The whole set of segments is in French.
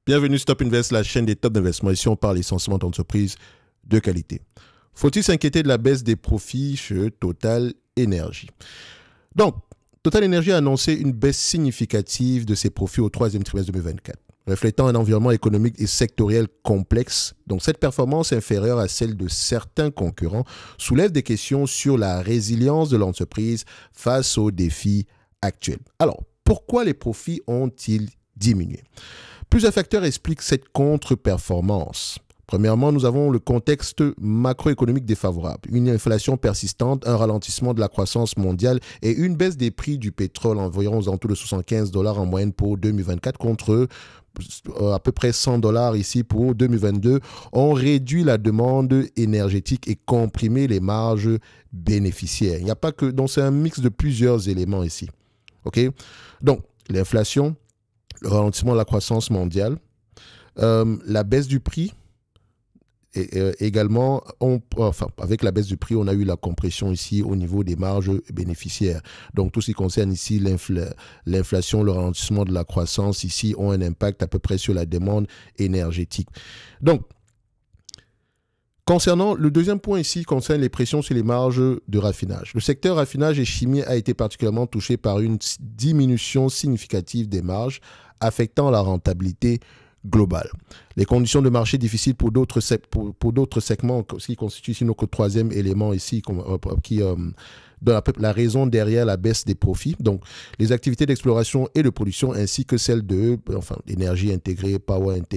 Bienvenue Stop Invest, la chaîne des tops d'investissement. Ici, on parle essentiellement d'entreprises de qualité. Faut-il s'inquiéter de la baisse des profits chez Total Energy? Donc, Total Energy a annoncé une baisse significative de ses profits au troisième trimestre 2024, reflétant un environnement économique et sectoriel complexe. Donc, cette performance inférieure à celle de certains concurrents soulève des questions sur la résilience de l'entreprise face aux défis actuels. Alors, pourquoi les profits ont-ils diminué? Plusieurs facteurs expliquent cette contre-performance. Premièrement, nous avons le contexte macroéconomique défavorable, une inflation persistante, un ralentissement de la croissance mondiale et une baisse des prix du pétrole environ aux alentours de 75 $ en moyenne pour 2024 contre à peu près 100 $ ici pour 2022, ont réduit la demande énergétique et comprimé les marges bénéficiaires. Il n'y a pas que... Donc, c'est un mix de plusieurs éléments ici. OK? Donc, l'inflation, le ralentissement de la croissance mondiale, la baisse du prix, et également, avec la baisse du prix, on a eu la compression ici au niveau des marges bénéficiaires. Donc, tout ce qui concerne ici l'inflation, le ralentissement de la croissance, ici, ont un impact à peu près sur la demande énergétique. Donc, concernant le deuxième point ici, concerne les pressions sur les marges de raffinage. Le secteur raffinage et chimie a été particulièrement touché par une diminution significative des marges, affectant la rentabilité globale. Les conditions de marché difficiles pour d'autres segments, ce qui constitue ici notre troisième élément ici, qui donne la raison derrière la baisse des profits. Donc, les activités d'exploration et de production ainsi que celles d'énergie intégrée,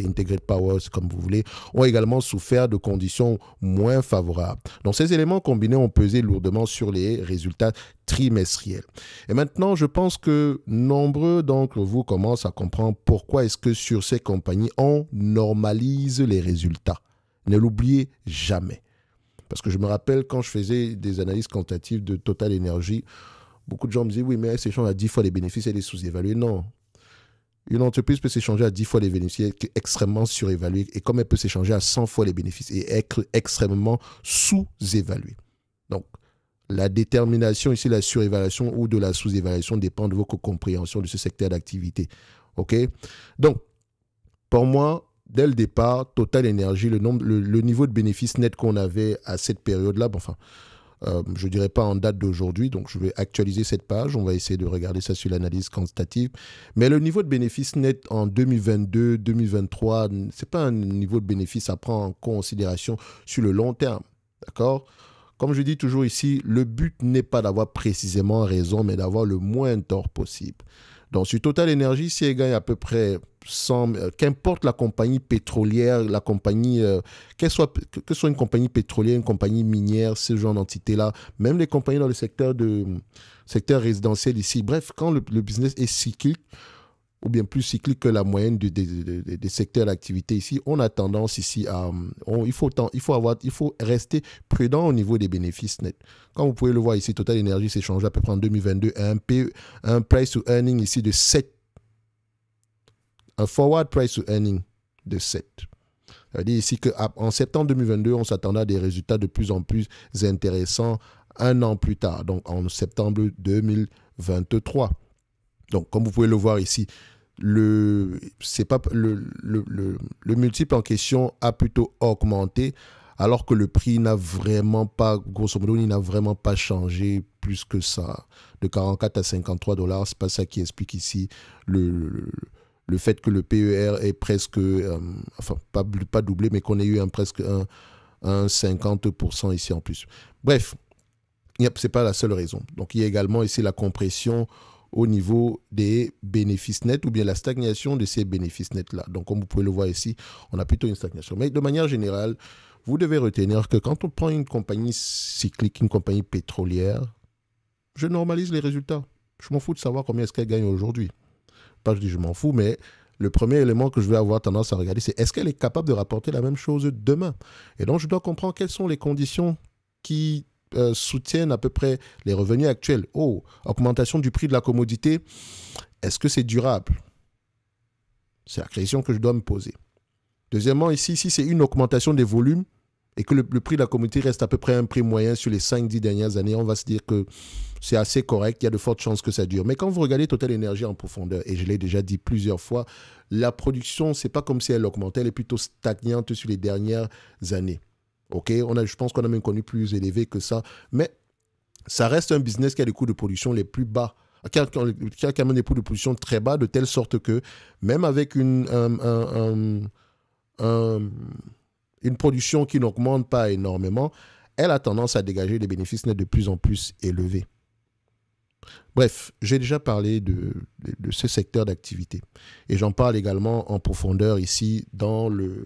integrated power, comme vous voulez, ont également souffert de conditions moins favorables. Donc, ces éléments combinés ont pesé lourdement sur les résultats trimestriels. Et maintenant, je pense que nombreux d'entre vous commencent à comprendre pourquoi est-ce que sur ces compagnies, on normalise les résultats. Ne l'oubliez jamais. Parce que je me rappelle quand je faisais des analyses quantitatives de Total Energy, beaucoup de gens me disaient, oui, mais elle s'échange à 10 fois les bénéfices, elle est sous-évaluée. Non. Une entreprise peut s'échanger à 10 fois les bénéfices, elle est extrêmement surévaluée. Et comme elle peut s'échanger à 100 fois les bénéfices et être extrêmement sous-évaluée. Donc, la détermination ici, la surévaluation ou de la sous-évaluation dépend de votre compréhension de ce secteur d'activité. OK? Donc, pour moi, dès le départ, Total Energy, le niveau de bénéfice net qu'on avait à cette période-là, je ne dirais pas en date d'aujourd'hui, donc je vais actualiser cette page, on va essayer de regarder ça sur l'analyse quantitative. Mais le niveau de bénéfice net en 2022, 2023, ce n'est pas un niveau de bénéfice à prendre en considération sur le long terme, d'accord? Comme je dis toujours ici, le but n'est pas d'avoir précisément raison, mais d'avoir le moins tort possible. Donc, sur Total Energy, si elle gagne à peu près 100, qu'importe la compagnie pétrolière, la compagnie, que ce soit une compagnie pétrolière, une compagnie minière, ce genre d'entité-là, même les compagnies dans le secteur résidentiel ici, bref, quand le business est cyclique, ou bien plus cyclique que la moyenne des secteurs d'activité ici, on a tendance ici à... il faut rester prudent au niveau des bénéfices nets. Comme vous pouvez le voir ici, Total Energy s'est changé à peu près en 2022 à un price to earning ici de 7. Un forward price to earning de 7. Ça veut dire ici qu'en septembre 2022, on s'attendait à des résultats de plus en plus intéressants un an plus tard, donc en septembre 2023. Donc, comme vous pouvez le voir ici, le multiple en question a plutôt augmenté, alors que le prix n'a vraiment pas, grosso modo, il n'a vraiment pas changé plus que ça. De 44 à 53 $, c'est pas ça qui explique ici le fait que le PER est presque, pas doublé, mais qu'on ait eu presque un 50% ici en plus. Bref, ce n'est pas la seule raison. Donc, il y a également ici la compression au niveau des bénéfices nets ou bien la stagnation de ces bénéfices nets-là. Donc, comme vous pouvez le voir ici, on a plutôt une stagnation. Mais de manière générale, vous devez retenir que quand on prend une compagnie cyclique, une compagnie pétrolière, je normalise les résultats. Je m'en fous de savoir combien est-ce qu'elle gagne aujourd'hui. Pas je dis je m'en fous, mais le premier élément que je vais avoir tendance à regarder, c'est est-ce qu'elle est capable de rapporter la même chose demain? Et donc, je dois comprendre quelles sont les conditions qui soutiennent à peu près les revenus actuels. Oh, augmentation du prix de la commodité, est-ce que c'est durable? C'est la question que je dois me poser. Deuxièmement, ici, si c'est une augmentation des volumes, et que le prix de la commodité reste à peu près un prix moyen sur les 5-10 dernières années, on va se dire que c'est assez correct, il y a de fortes chances que ça dure. Mais quand vous regardez Total Energy en profondeur, et je l'ai déjà dit plusieurs fois, la production, c'est pas comme si elle augmentait, elle est plutôt stagnante sur les dernières années. Ok, je pense qu'on a même connu plus élevé que ça, mais ça reste un business qui a des coûts de production les plus bas, qui a quand même des coûts de production très bas, de telle sorte que même avec une production qui n'augmente pas énormément, elle a tendance à dégager des bénéfices nets de plus en plus élevés. Bref, j'ai déjà parlé de ce secteur d'activité et j'en parle également en profondeur ici dans le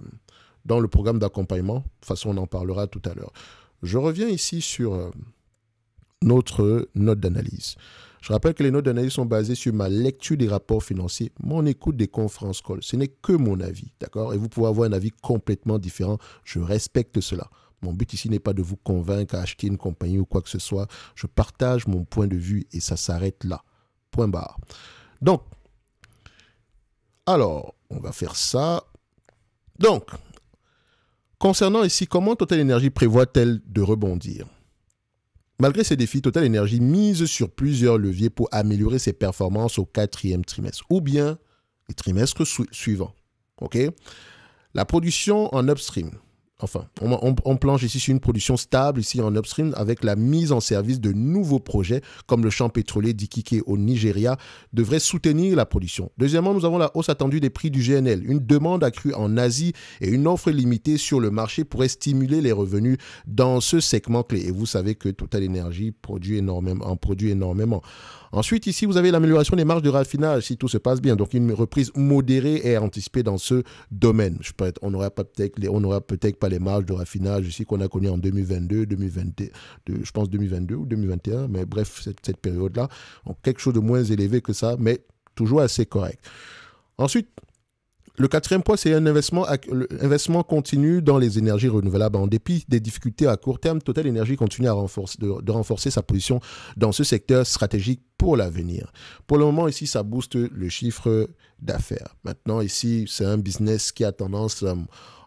programme d'accompagnement. De toute façon, on en parlera tout à l'heure. Je reviens ici sur notre note d'analyse. Je rappelle que les notes d'analyse sont basées sur ma lecture des rapports financiers, mon écoute des conférences calls. Ce n'est que mon avis, d'accord? Et vous pouvez avoir un avis complètement différent. Je respecte cela. Mon but ici n'est pas de vous convaincre à acheter une compagnie ou quoi que ce soit. Je partage mon point de vue et ça s'arrête là. Point barre. Donc, alors, on va faire ça. Donc, concernant ici, comment Total Energy prévoit-elle de rebondir? Malgré ces défis, Total Energy mise sur plusieurs leviers pour améliorer ses performances au 4e trimestre ou bien les trimestres suivants. Okay? La production en upstream. Enfin, on planche ici sur une production stable ici en upstream avec la mise en service de nouveaux projets comme le champ pétrolier d'Ikike au Nigeria devrait soutenir la production. Deuxièmement, nous avons la hausse attendue des prix du GNL. Une demande accrue en Asie et une offre limitée sur le marché pourrait stimuler les revenus dans ce segment clé. Et vous savez que Total Energy produit énormément. Ensuite, ici, vous avez l'amélioration des marges de raffinage si tout se passe bien. Donc, une reprise modérée est anticipée dans ce domaine. On n'aura peut-être pas les marges de raffinage ici qu'on a connues en 2022, je pense 2022 ou 2021, mais bref, cette période-là. Donc, quelque chose de moins élevé que ça, mais toujours assez correct. Ensuite, le 4e point, c'est un investissement continu dans les énergies renouvelables. En dépit des difficultés à court terme, Total Energy continue de renforcer sa position dans ce secteur stratégique pour l'avenir. Pour le moment, ici, ça booste le chiffre d'affaires. Maintenant, ici, c'est un business qui a tendance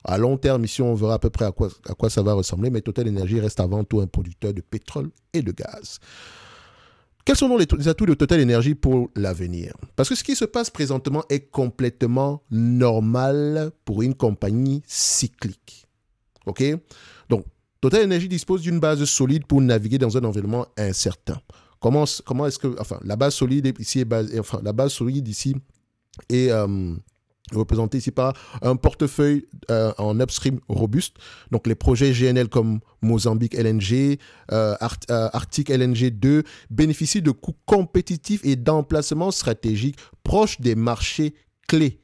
à long terme. Ici, on verra à peu près à quoi ça va ressembler, mais Total Energy reste avant tout un producteur de pétrole et de gaz. Quels sont donc les atouts de Total Energy pour l'avenir? Parce que ce qui se passe présentement est complètement normal pour une compagnie cyclique. OK? Donc, Total Energy dispose d'une base solide pour naviguer dans un environnement incertain. Comment est-ce que... Enfin, la base solide ici est représenté ici par un portefeuille en upstream robuste. Donc, les projets GNL comme Mozambique LNG, Arctic LNG 2 bénéficient de coûts compétitifs et d'emplacements stratégiques proches des marchés clés.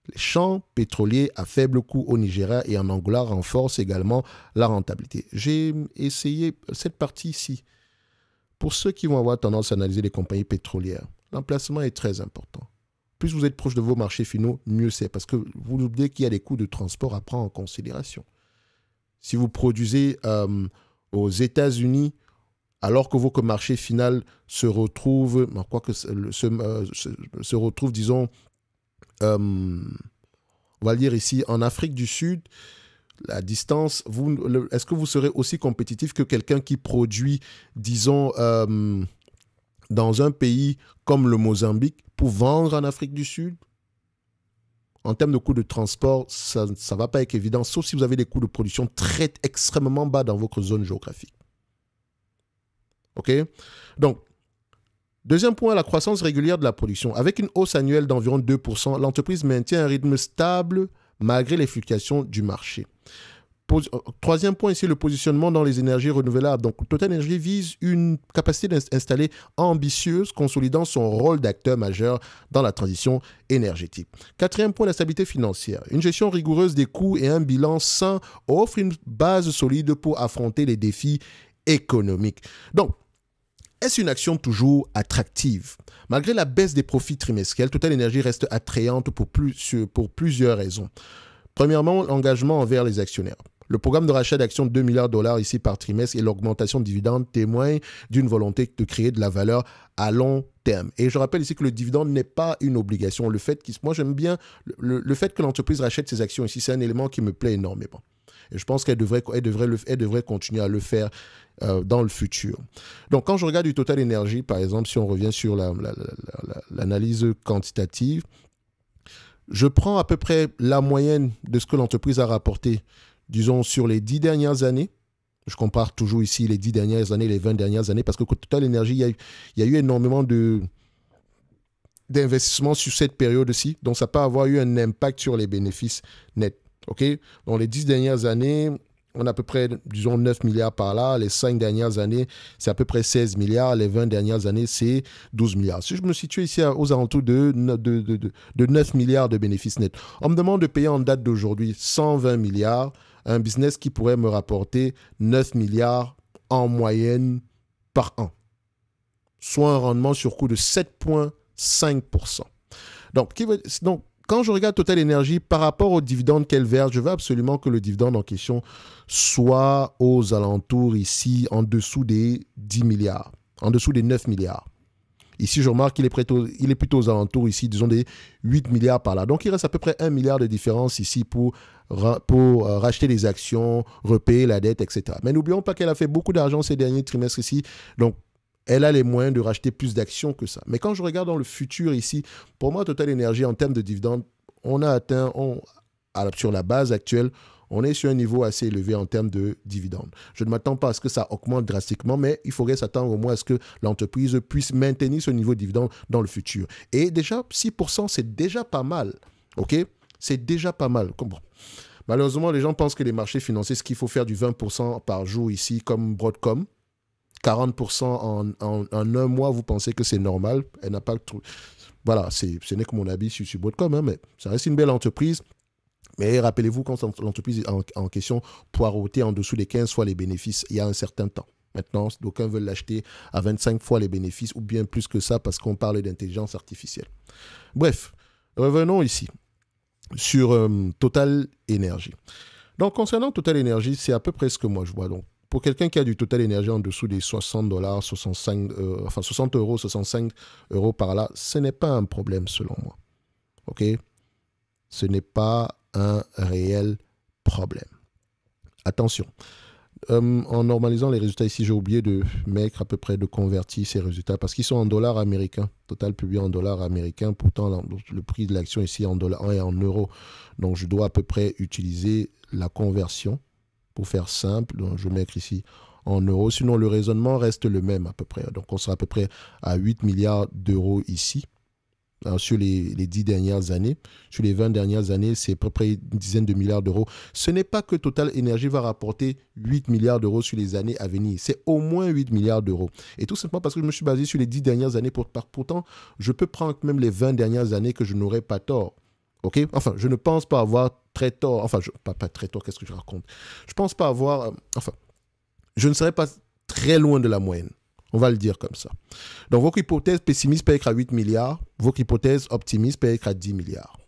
Les champs pétroliers à faible coût au Nigeria et en Angola renforcent également la rentabilité. J'ai essayé cette partie ici. Pour ceux qui vont avoir tendance à analyser les compagnies pétrolières, l'emplacement est très important. Plus vous êtes proche de vos marchés finaux, mieux c'est. Parce que vous oubliez qu'il y a des coûts de transport à prendre en considération. Si vous produisez aux États-Unis, alors que votre marché final se retrouve, disons, on va le dire ici, en Afrique du Sud, la distance, est-ce que vous serez aussi compétitif que quelqu'un qui produit, disons, dans un pays comme le Mozambique pour vendre en Afrique du Sud? En termes de coûts de transport, ça ne va pas être évident, sauf si vous avez des coûts de production extrêmement bas dans votre zone géographique. OK? Donc, deuxième point, la croissance régulière de la production. Avec une hausse annuelle d'environ 2%, l'entreprise maintient un rythme stable malgré les fluctuations du marché. Troisième point ici, le positionnement dans les énergies renouvelables. Donc, Total Energy vise une capacité d'installer ambitieuse, consolidant son rôle d'acteur majeur dans la transition énergétique. Quatrième point, la stabilité financière. Une gestion rigoureuse des coûts et un bilan sain offrent une base solide pour affronter les défis économiques. Donc, est-ce une action toujours attractive? Malgré la baisse des profits trimestriels, Total Energy reste attrayante pour plusieurs raisons. Premièrement, l'engagement envers les actionnaires. Le programme de rachat d'actions de 2 milliards de dollars ici par trimestre et l'augmentation de dividendes témoignent d'une volonté de créer de la valeur à long terme. Et je rappelle ici que le dividende n'est pas une obligation. Moi, j'aime bien le fait que l'entreprise rachète ses actions ici, c'est un élément qui me plaît énormément. Et je pense elle devrait continuer à le faire dans le futur. Donc, quand je regarde du Total Energy, par exemple, si on revient sur l'analyse quantitative, je prends à peu près la moyenne de ce que l'entreprise a rapporté, disons, sur les 10 dernières années. Je compare toujours ici les 10 dernières années, les 20 dernières années, parce que Total Energy, il y a eu énormément d'investissements sur cette période-ci. Donc, ça peut avoir eu un impact sur les bénéfices nets. OK? Dans les 10 dernières années, on a à peu près, disons, 9 milliards par là. Les 5 dernières années, c'est à peu près 16 milliards. Les 20 dernières années, c'est 12 milliards. Si je me situe ici aux alentours de 9 milliards de bénéfices nets, on me demande de payer en date d'aujourd'hui 120 milliards, un business qui pourrait me rapporter 9 milliards en moyenne par an, soit un rendement sur coût de 7,5%. Donc, quand je regarde Total Energy par rapport au dividende qu'elle verse, je veux absolument que le dividende en question soit aux alentours ici, en dessous des 10 milliards, en dessous des 9 milliards. Ici, je remarque qu'il est plutôt aux alentours ici, disons des 8 milliards par là. Donc, il reste à peu près 1 milliard de différence ici pour racheter des actions, repayer la dette, etc. Mais n'oublions pas qu'elle a fait beaucoup d'argent ces derniers trimestres ici. Donc, elle a les moyens de racheter plus d'actions que ça. Mais quand je regarde dans le futur ici, pour moi, Total Energy, en termes de dividendes, on a atteint, sur la base actuelle, on est sur un niveau assez élevé en termes de dividendes. Je ne m'attends pas à ce que ça augmente drastiquement, mais il faudrait s'attendre au moins à ce que l'entreprise puisse maintenir ce niveau de dividende dans le futur. Et déjà, 6%, c'est déjà pas mal. OK? C'est déjà pas mal. Bon. Malheureusement, les gens pensent que les marchés financiers, ce qu'il faut faire du 20% par jour ici, comme Broadcom, 40% en un mois, vous pensez que c'est normal. Elle n'a pas... Voilà, ce n'est que mon avis sur Broadcom, hein, mais ça reste une belle entreprise. Mais rappelez-vous, quand l'entreprise en question poireautait en dessous des 15 fois les bénéfices il y a un certain temps. Maintenant, d'aucuns veulent l'acheter à 25 fois les bénéfices ou bien plus que ça parce qu'on parle d'intelligence artificielle. Bref, revenons ici sur Total Energy. Donc, concernant Total Energy, c'est à peu près ce que moi je vois. Donc, pour quelqu'un qui a du Total Energy en dessous des 60 dollars, 60 euros, 65 euros par là, ce n'est pas un problème selon moi. OK? Ce n'est pas un réel problème. Attention. En normalisant les résultats ici, j'ai oublié de mettre à peu près de convertir ces résultats parce qu'ils sont en dollars américains. Total publié en dollars américains. Pourtant, le prix de l'action ici en dollars et en euros. Donc, je dois à peu près utiliser la conversion pour faire simple. Donc, je vais mettre ici en euros. Sinon, le raisonnement reste le même à peu près. Donc, on sera à peu près à 8 milliards d'euros ici. Alors, sur les 10 dernières années, sur les 20 dernières années, c'est à peu près une dizaine de milliards d'euros. Ce n'est pas que Total Energy va rapporter 8 milliards d'euros sur les années à venir. C'est au moins 8 milliards d'euros. Et tout simplement parce que je me suis basé sur les 10 dernières années. Pourtant, je peux prendre même les 20 dernières années que je n'aurais pas tort. OK? Enfin, je ne pense pas avoir très tort. Enfin, pas très tort, qu'est-ce que je raconte? Je pense pas avoir... je ne serais pas très loin de la moyenne. On va le dire comme ça. Donc, votre hypothèse pessimiste peut être à 8 milliards. Votre hypothèse optimiste peut être à 10 milliards.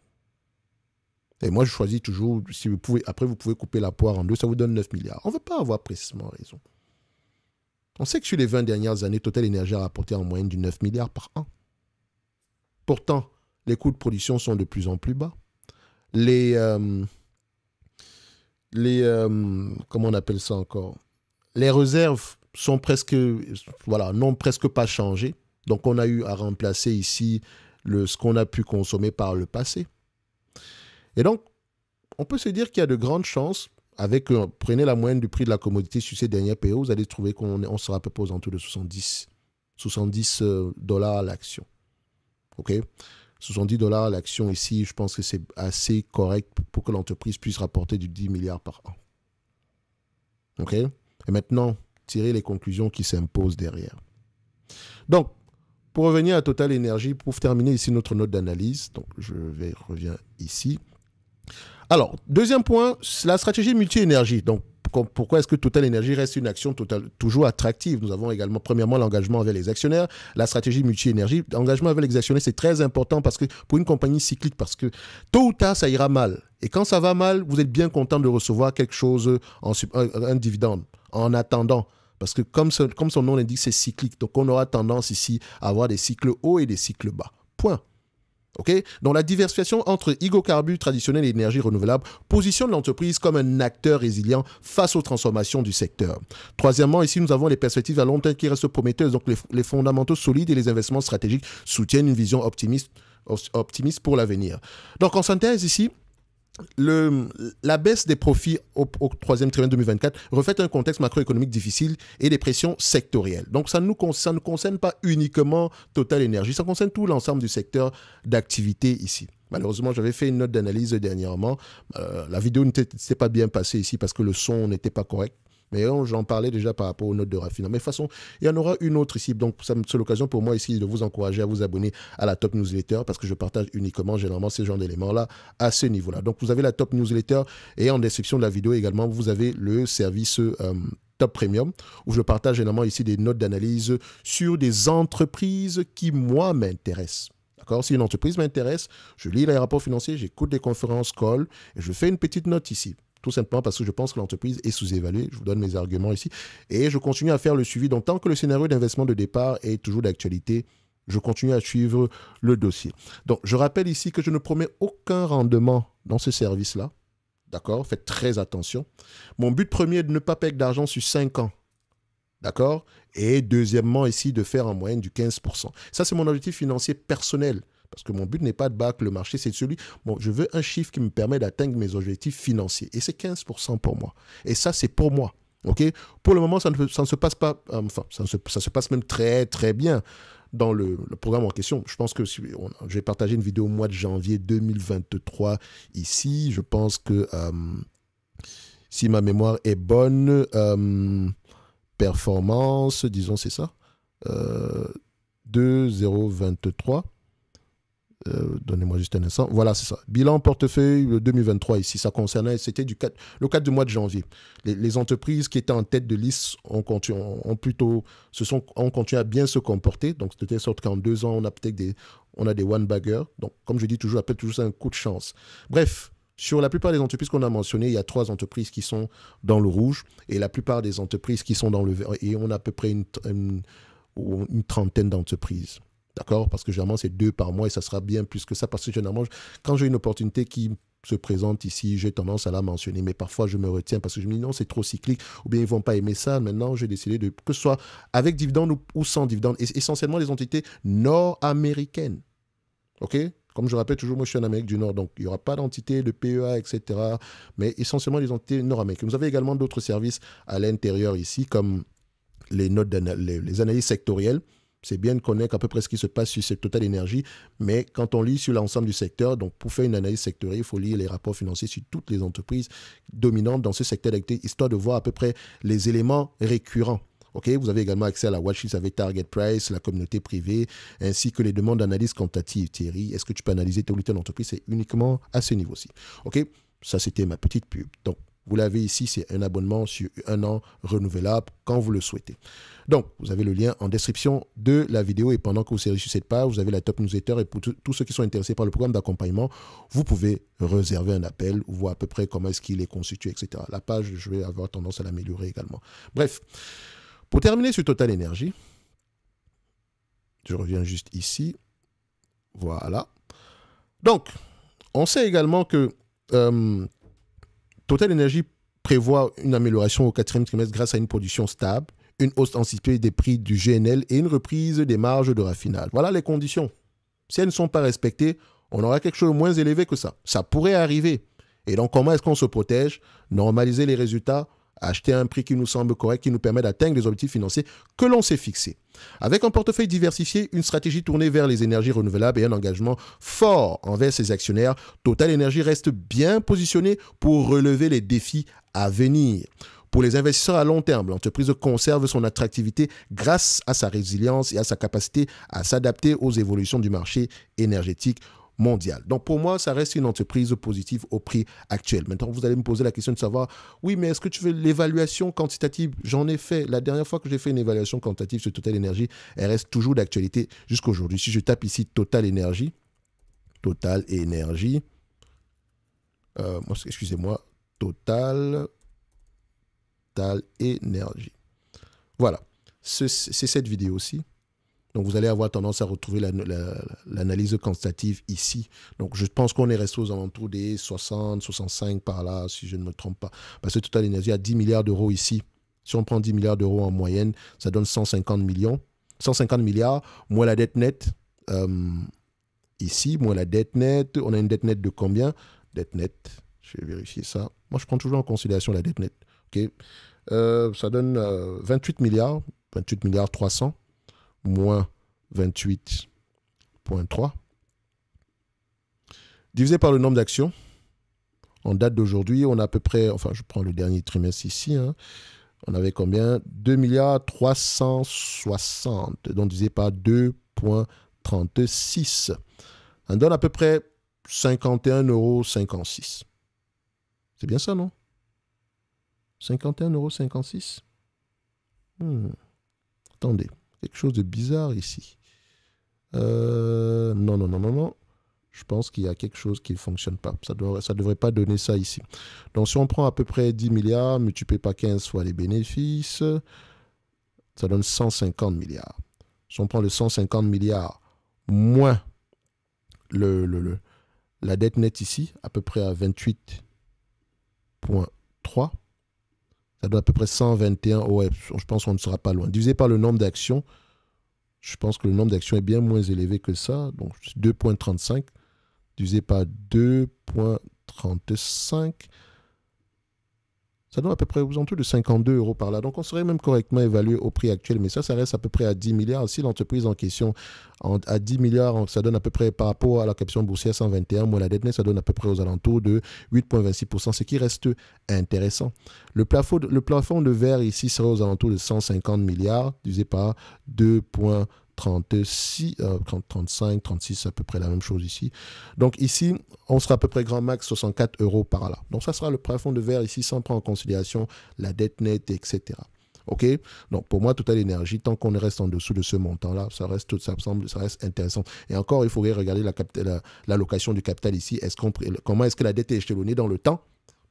Et moi, je choisis toujours, si vous pouvez, après, vous pouvez couper la poire en deux, ça vous donne 9 milliards. On ne veut pas avoir précisément raison. On sait que sur les 20 dernières années, Total Energy a rapporté en moyenne du 9 milliards par an. Pourtant, les coûts de production sont de plus en plus bas. Comment on appelle ça encore? Les réserves sont n'ont presque pas changé. Donc, on a eu à remplacer ici ce qu'on a pu consommer par le passé. Et donc, on peut se dire qu'il y a de grandes chances, prenez la moyenne du prix de la commodité sur ces dernières périodes, vous allez trouver qu'on sera à peu près aux alentours de 70 dollars à l'action. OK? 70 dollars à l'action ici, je pense que c'est assez correct pour que l'entreprise puisse rapporter du 10 milliards par an. OK? Et maintenant, tirer les conclusions qui s'imposent derrière. Donc, pour revenir à Total Energy, pour terminer ici notre note d'analyse, donc je reviens ici. Alors, deuxième point, la stratégie multi-énergie. Donc, pourquoi est-ce que Total Energy reste une action toujours attractive? Nous avons également, premièrement, l'engagement avec les actionnaires, la stratégie multi-énergie. L'engagement avec les actionnaires, c'est très important parce que pour une compagnie cyclique, parce que tôt ou tard, ça ira mal. Et quand ça va mal, vous êtes bien content de recevoir quelque chose, un dividende, en attendant. Parce que comme son nom l'indique, c'est cyclique. Donc, on aura tendance ici à avoir des cycles hauts et des cycles bas. Point. Okay? Donc la diversification entre hydrocarbures traditionnels et énergie renouvelable positionne l'entreprise comme un acteur résilient face aux transformations du secteur. Troisièmement, ici nous avons les perspectives à long terme qui restent prometteuses. Donc les fondamentaux solides et les investissements stratégiques soutiennent une vision optimiste pour l'avenir. Donc en synthèse ici, la baisse des profits au troisième trimestre 2024 reflète un contexte macroéconomique difficile et des pressions sectorielles. Donc, ça ne concerne pas uniquement Total Energy, ça concerne tout l'ensemble du secteur d'activité ici. Malheureusement, j'avais fait une note d'analyse dernièrement. La vidéo n'était pas bien passée ici parce que le son n'était pas correct. Mais j'en parlais déjà par rapport aux notes de raffinement. Mais de toute façon, il y en aura une autre ici. Donc, c'est l'occasion pour moi ici de vous encourager à vous abonner à la Top Newsletter parce que je partage uniquement, généralement, ce genre d'éléments-là à ce niveau-là. Donc, vous avez la Top Newsletter et en description de la vidéo également, vous avez le service Top Premium où je partage généralement ici des notes d'analyse sur des entreprises qui, moi, m'intéressent. D'accord? Si une entreprise m'intéresse, je lis les rapports financiers, j'écoute les conférences call et je fais une petite note ici. Tout simplement parce que je pense que l'entreprise est sous-évaluée. Je vous donne mes arguments ici. Et je continue à faire le suivi. Donc, tant que le scénario d'investissement de départ est toujours d'actualité, je continue à suivre le dossier. Donc, je rappelle ici que je ne promets aucun rendement dans ce service-là. D'accord? Faites très attention. Mon but premier est de ne pas perdre d'argent sur 5 ans. D'accord? Et deuxièmement, ici, de faire en moyenne du 15%. Ça, c'est mon objectif financier personnel. Parce que mon but n'est pas de battre le marché, c'est celui... Bon, je veux un chiffre qui me permet d'atteindre mes objectifs financiers. Et c'est 15% pour moi. Et ça, c'est pour moi. OK? Pour le moment, ça ne se passe pas... Enfin, ça se passe même très, très bien dans le programme en question. Je pense que je vais partager une vidéo au mois de janvier 2023 ici. Je pense que si ma mémoire est bonne, performance, disons, c'est ça, 2023. Donnez-moi juste un instant. Voilà, c'est ça. Bilan portefeuille 2023 ici. Ça concernait, c'était le 4 du mois de janvier. Les entreprises qui étaient en tête de liste ont continué à bien se comporter. Donc, de telle sorte qu'en 2 ans, on a des one-baggers. Donc, comme je dis toujours, j'appelle toujours ça un coup de chance. Bref, sur la plupart des entreprises qu'on a mentionnées, il y a 3 entreprises qui sont dans le rouge et la plupart des entreprises qui sont dans le vert. Et on a à peu près une trentaine d'entreprises. D'accord? Parce que généralement, c'est 2 par mois et ça sera bien plus que ça. Parce que généralement, quand j'ai une opportunité qui se présente ici, j'ai tendance à la mentionner. Mais parfois, je me retiens parce que je me dis non, c'est trop cyclique ou bien ils ne vont pas aimer ça. Maintenant, j'ai décidé que ce soit avec dividende ou sans dividende. Et essentiellement, les entités nord-américaines. OK? Comme je rappelle toujours, moi, je suis en Amérique du Nord. Donc, il n'y aura pas d'entité de PEA, etc. Mais essentiellement, les entités nord-américaines. Vous avez également d'autres services à l'intérieur ici, comme les analyses sectorielles. C'est bien de connaître à peu près ce qui se passe sur cette Total Energy, mais quand on lit sur l'ensemble du secteur, donc pour faire une analyse sectorielle, il faut lire les rapports financiers sur toutes les entreprises dominantes dans ce secteur d'activité, histoire de voir à peu près les éléments récurrents. Okay? Vous avez également accès à la watchlist avec Target Price, la communauté privée, ainsi que les demandes d'analyse quantitative. Thierry, est-ce que tu peux analyser telle ou telle entreprise? C'est uniquement à ce niveau-ci. Okay? Ça, c'était ma petite pub. Donc, vous l'avez ici, c'est un abonnement sur 1 an renouvelable quand vous le souhaitez. Donc, vous avez le lien en description de la vidéo et pendant que vous serez sur cette page, vous avez la Top Newsletter et pour tous ceux qui sont intéressés par le programme d'accompagnement, vous pouvez réserver un appel, voir à peu près comment est-ce qu'il est constitué, etc. La page, je vais avoir tendance à l'améliorer également. Bref, pour terminer sur Total Energy, je reviens juste ici. Voilà. Donc, on sait également que Total Energy prévoit une amélioration au 4e trimestre grâce à une production stable, une hausse anticipée des prix du GNL et une reprise des marges de raffinage. Voilà les conditions. Si elles ne sont pas respectées, on aura quelque chose de moins élevé que ça. Ça pourrait arriver. Et donc, comment est-ce qu'on se protège? Normaliser les résultats, acheter à un prix qui nous semble correct, qui nous permet d'atteindre les objectifs financiers que l'on s'est fixés. Avec un portefeuille diversifié, une stratégie tournée vers les énergies renouvelables et un engagement fort envers ses actionnaires, Total Energy reste bien positionné pour relever les défis à venir. Pour les investisseurs à long terme, l'entreprise conserve son attractivité grâce à sa résilience et à sa capacité à s'adapter aux évolutions du marché énergétique mondial. Donc pour moi, ça reste une entreprise positive au prix actuel. Maintenant, vous allez me poser la question de savoir, oui, mais est-ce que tu veux l'évaluation quantitative? J'en ai fait. La dernière fois que j'ai fait une évaluation quantitative sur Total Energy, elle reste toujours d'actualité jusqu'à aujourd'hui. Si je tape ici Total Energy, excusez-moi, Total Energy. Voilà, c'est cette vidéo-ci. Donc, vous allez avoir tendance à retrouver l'analyse quantitative ici. Donc, je pense qu'on est resté aux alentours des 60, 65 par là, si je ne me trompe pas. Parce que Total Energy a 10 milliards d'euros ici. Si on prend 10 milliards d'euros en moyenne, ça donne 150 millions. 150 milliards, moins la dette nette. Ici, moins la dette nette. On a une dette nette de combien? Dette nette, je vais vérifier ça. Moi, je prends toujours en considération la dette nette. Okay. Ça donne 28 milliards 300. Moins 28,3 divisé par le nombre d'actions. En date d'aujourd'hui, on a à peu près, enfin je prends le dernier trimestre ici, hein, on avait combien? 2 milliards 360, donc divisé par 2,36. Ça donne à peu près 51,56 €. C'est bien ça, non? 51,56 €. Attendez. Quelque chose de bizarre ici. Non. Je pense qu'il y a quelque chose qui ne fonctionne pas. Ça devrait pas donner ça ici. Donc, si on prend à peu près 10 milliards, multiplié par 15 fois les bénéfices, ça donne 150 milliards. Si on prend le 150 milliards moins la dette nette ici, à peu près à 28,3, ça donne à peu près 121. Ouais, je pense qu'on ne sera pas loin. Divisé par le nombre d'actions, je pense que le nombre d'actions est bien moins élevé que ça. Donc 2,35 divisé par 2,35. Ça donne à peu près aux alentours de 52 € par là. Donc on serait même correctement évalué au prix actuel. Mais ça reste à peu près à 10 milliards. Si l'entreprise en question, à 10 milliards, ça donne à peu près par rapport à la capitalisation boursière 121, moins la dette nette, ça donne à peu près aux alentours de 8,26%, ce qui reste intéressant. Le plafond de verre ici serait aux alentours de 150 milliards, divisé par 2,36, 35, 36, à peu près la même chose ici. Donc ici, on sera à peu près grand max 64 € par là. Donc ça sera le plafond de verre ici, sans prendre en considération la dette nette, etc. OK? Donc pour moi, Total Energy, tant qu'on reste en dessous de ce montant-là, ça reste intéressant. Et encore, il faudrait regarder l'allocation du capital ici. Comment est-ce que la dette est échelonnée dans le temps?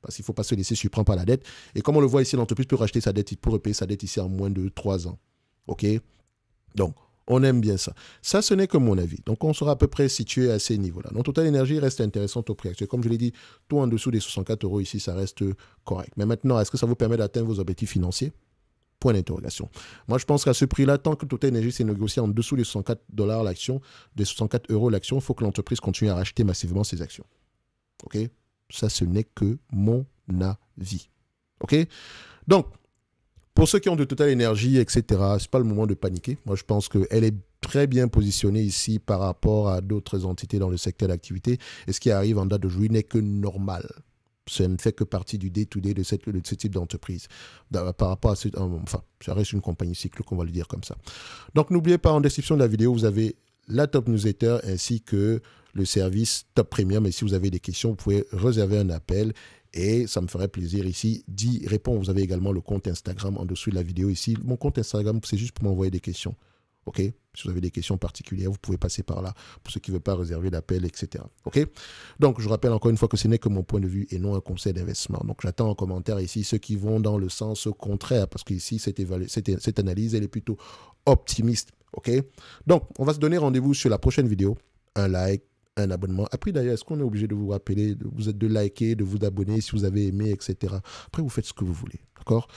Parce qu'il ne faut pas se laisser surprendre par la dette. Et comme on le voit ici, l'entreprise peut racheter sa dette, il peut repayer sa dette ici en moins de 3 ans. OK? Donc, on aime bien ça. Ça, ce n'est que mon avis. Donc, on sera à peu près situé à ces niveaux-là. Donc, Total Energy reste intéressante au prix actuel. Comme je l'ai dit, tout en dessous des 64 € ici, ça reste correct. Mais maintenant, est-ce que ça vous permet d'atteindre vos objectifs financiers? Point d'interrogation. Moi, je pense qu'à ce prix-là, tant que Total Energy s'est négocié en dessous des 64 $ l'action, des 64 € l'action, il faut que l'entreprise continue à racheter massivement ses actions. OK? Ça, ce n'est que mon avis. OK? Donc, pour ceux qui ont de Total Energy, etc., ce n'est pas le moment de paniquer. Moi, je pense qu'elle est très bien positionnée ici par rapport à d'autres entités dans le secteur d'activité. Et ce qui arrive en date d'aujourd'hui n'est que normal. Ça ne fait que partie du day-to-day de ce type d'entreprise. Par rapport à enfin, ça reste une compagnie cycle, qu'on va le dire comme ça. Donc, n'oubliez pas, en description de la vidéo, vous avez la Top Newsletter ainsi que le service Top Premium. Et si vous avez des questions, vous pouvez réserver un appel. Et ça me ferait plaisir ici d'y répondre. Vous avez également le compte Instagram en dessous de la vidéo ici. Mon compte Instagram, c'est juste pour m'envoyer des questions. OK? Si vous avez des questions particulières, vous pouvez passer par là. Pour ceux qui ne veulent pas réserver d'appel, etc. OK? Donc, je rappelle encore une fois que ce n'est que mon point de vue et non un conseil d'investissement. Donc, j'attends en commentaire ici ceux qui vont dans le sens contraire. Parce qu'ici, cette analyse, elle est plutôt optimiste. OK? Donc, on va se donner rendez-vous sur la prochaine vidéo. Un like, un abonnement. Après, d'ailleurs, est-ce qu'on est obligé de vous rappeler, de liker, de vous abonner si vous avez aimé, etc. Après, vous faites ce que vous voulez. D'accord?